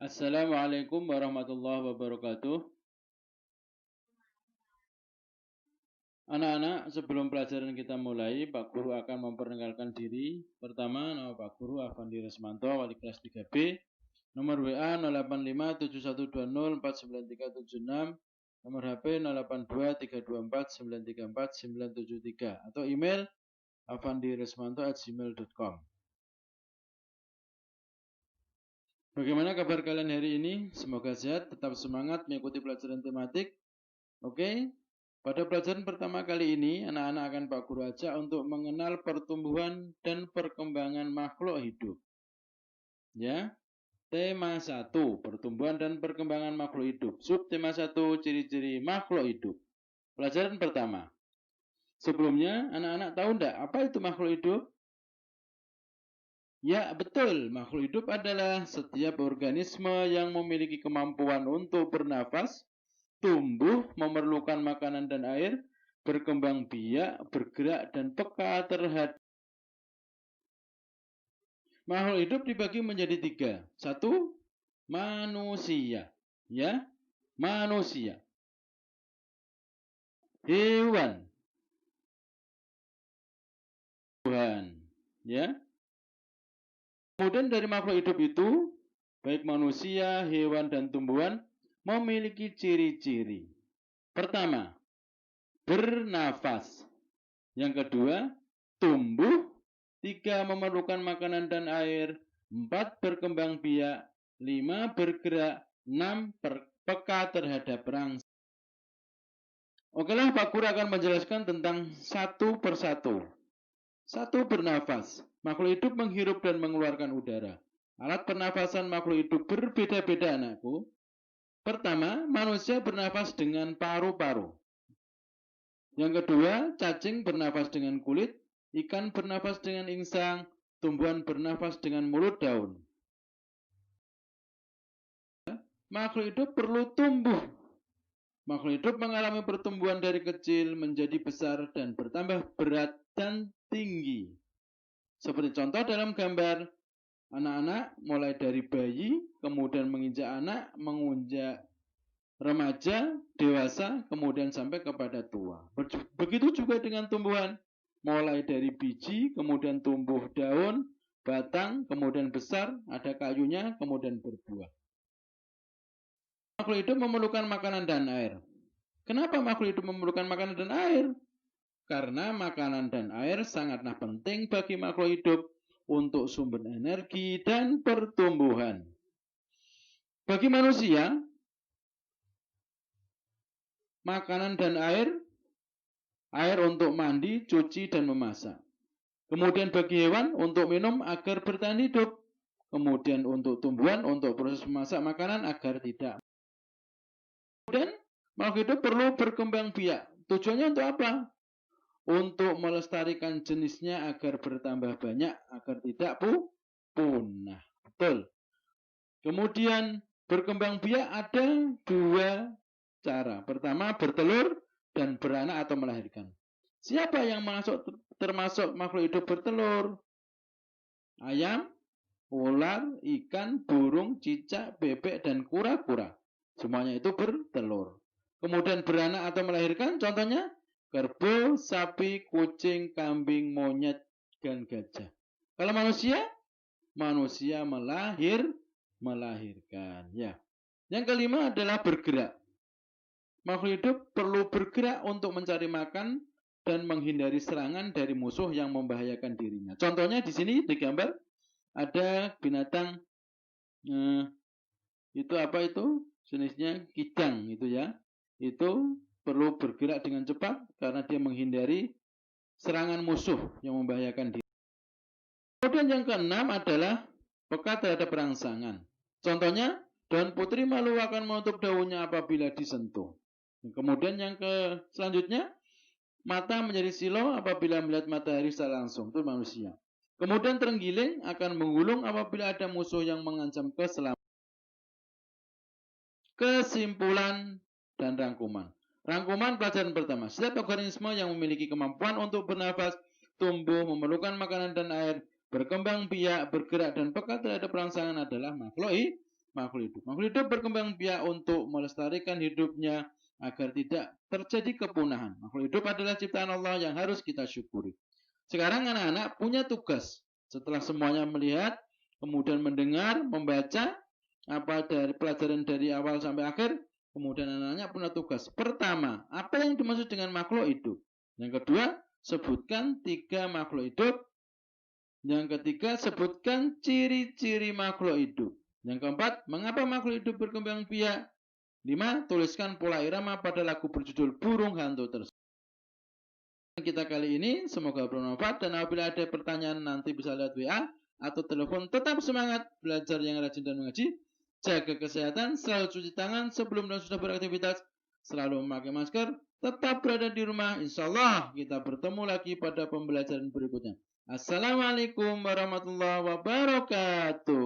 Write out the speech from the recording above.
Assalamualaikum warahmatullahi wabarakatuh. Anak-anak, sebelum pelajaran kita mulai, Pak Guru akan memperkenalkan diri. Pertama, nama Pak Guru Afandi Resmanto, wali kelas 3B. Nomor WA 085712049376. Nomor HP 082324934973 atau email afandiresmanto@gmail.com. Bagaimana kabar kalian hari ini? Semoga sehat, tetap semangat mengikuti pelajaran tematik. Oke, pada pelajaran pertama kali ini, anak-anak akan Pak Guru ajak untuk mengenal pertumbuhan dan perkembangan makhluk hidup. Ya, tema 1, pertumbuhan dan perkembangan makhluk hidup. Subtema 1, ciri-ciri makhluk hidup. Pelajaran pertama. Sebelumnya, anak-anak tahu enggak apa itu makhluk hidup? Ya, betul. Makhluk hidup adalah setiap organisme yang memiliki kemampuan untuk bernafas, tumbuh, memerlukan makanan dan air, berkembang biak, bergerak, dan peka terhadap. Makhluk hidup dibagi menjadi 3. 1, manusia. Ya, manusia. Hewan. Tuhan. Ya. Kemudian dari makhluk hidup itu, baik manusia, hewan, dan tumbuhan, memiliki ciri-ciri. Pertama, bernafas. Yang kedua, tumbuh. 3, memerlukan makanan dan air. 4, berkembang biak. 5, bergerak. 6, peka terhadap rangsangan. Okelah, Pak Guru akan menjelaskan tentang satu persatu. 1, bernafas. Makhluk hidup menghirup dan mengeluarkan udara. Alat pernafasan makhluk hidup berbeda-beda, anakku. Pertama, manusia bernafas dengan paru-paru. Yang kedua, cacing bernafas dengan kulit, ikan bernafas dengan insang, tumbuhan bernafas dengan mulut daun. Makhluk hidup perlu tumbuh. Makhluk hidup mengalami pertumbuhan dari kecil menjadi besar dan bertambah berat dan tinggi. Seperti contoh dalam gambar, anak-anak mulai dari bayi, kemudian menginjak anak, menginjak remaja, dewasa, kemudian sampai kepada tua. Begitu juga dengan tumbuhan. Mulai dari biji, kemudian tumbuh daun, batang, kemudian besar, ada kayunya, kemudian berbuah. Makhluk hidup memerlukan makanan dan air. Kenapa makhluk hidup memerlukan makanan dan air? Karena makanan dan air sangatlah penting bagi makhluk hidup untuk sumber energi dan pertumbuhan. Bagi manusia, makanan dan air untuk mandi, cuci, dan memasak. Kemudian bagi hewan untuk minum agar bertahan hidup. Kemudian untuk tumbuhan untuk proses memasak makanan agar tidak. Kemudian makhluk hidup perlu berkembang biak. Tujuannya untuk apa? Untuk melestarikan jenisnya agar bertambah banyak, agar tidak punah. Betul. Kemudian berkembang biak ada 2 cara. Pertama, bertelur dan beranak atau melahirkan. Siapa yang termasuk makhluk hidup bertelur? Ayam, ular, ikan, burung, cicak, bebek, dan kura-kura. Semuanya itu bertelur. Kemudian beranak atau melahirkan, contohnya kerbau, sapi, kucing, kambing, monyet, dan gajah. Kalau manusia melahirkan. Ya. Yang kelima adalah bergerak. Makhluk hidup perlu bergerak untuk mencari makan dan menghindari serangan dari musuh yang membahayakan dirinya. Contohnya di sini digambar ada binatang itu apa itu? Jenisnya kijang itu ya. Itu perlu bergerak dengan cepat karena dia menghindari serangan musuh yang membahayakan diri. Kemudian yang keenam adalah peka terhadap rangsangan. Contohnya, daun putri malu akan menutup daunnya apabila disentuh. Kemudian yang selanjutnya, mata menjadi silau apabila melihat matahari secara langsung. Itu manusia. Kemudian terenggiling akan menggulung apabila ada musuh yang mengancam keselamatan. Kesimpulan dan rangkuman. Rangkuman pelajaran pertama. Setiap organisme yang memiliki kemampuan untuk bernafas, tumbuh, memerlukan makanan dan air, berkembang biak, bergerak, dan peka terhadap rangsangan adalah makhluk makhluk hidup. Makhluk hidup berkembang biak untuk melestarikan hidupnya agar tidak terjadi kepunahan. Makhluk hidup adalah ciptaan Allah yang harus kita syukuri. Sekarang anak-anak punya tugas. Setelah semuanya melihat, kemudian mendengar, membaca apa dari pelajaran dari awal sampai akhir, kemudian anak-anak punya tugas. Pertama, apa yang dimaksud dengan makhluk hidup? Yang kedua, sebutkan 3 makhluk hidup. Yang ketiga, sebutkan ciri-ciri makhluk hidup. Yang keempat, mengapa makhluk hidup berkembang biak? 5. Tuliskan pola irama pada lagu berjudul Burung Hantu tersebut. Kita kali ini semoga bermanfaat, dan apabila ada pertanyaan nanti bisa lihat WA atau telepon. Tetap semangat belajar yang rajin dan mengaji. Jaga kesehatan, selalu cuci tangan sebelum dan sudah beraktivitas, selalu memakai masker, tetap berada di rumah. Insya Allah kita bertemu lagi pada pembelajaran berikutnya. Assalamualaikum warahmatullahi wabarakatuh.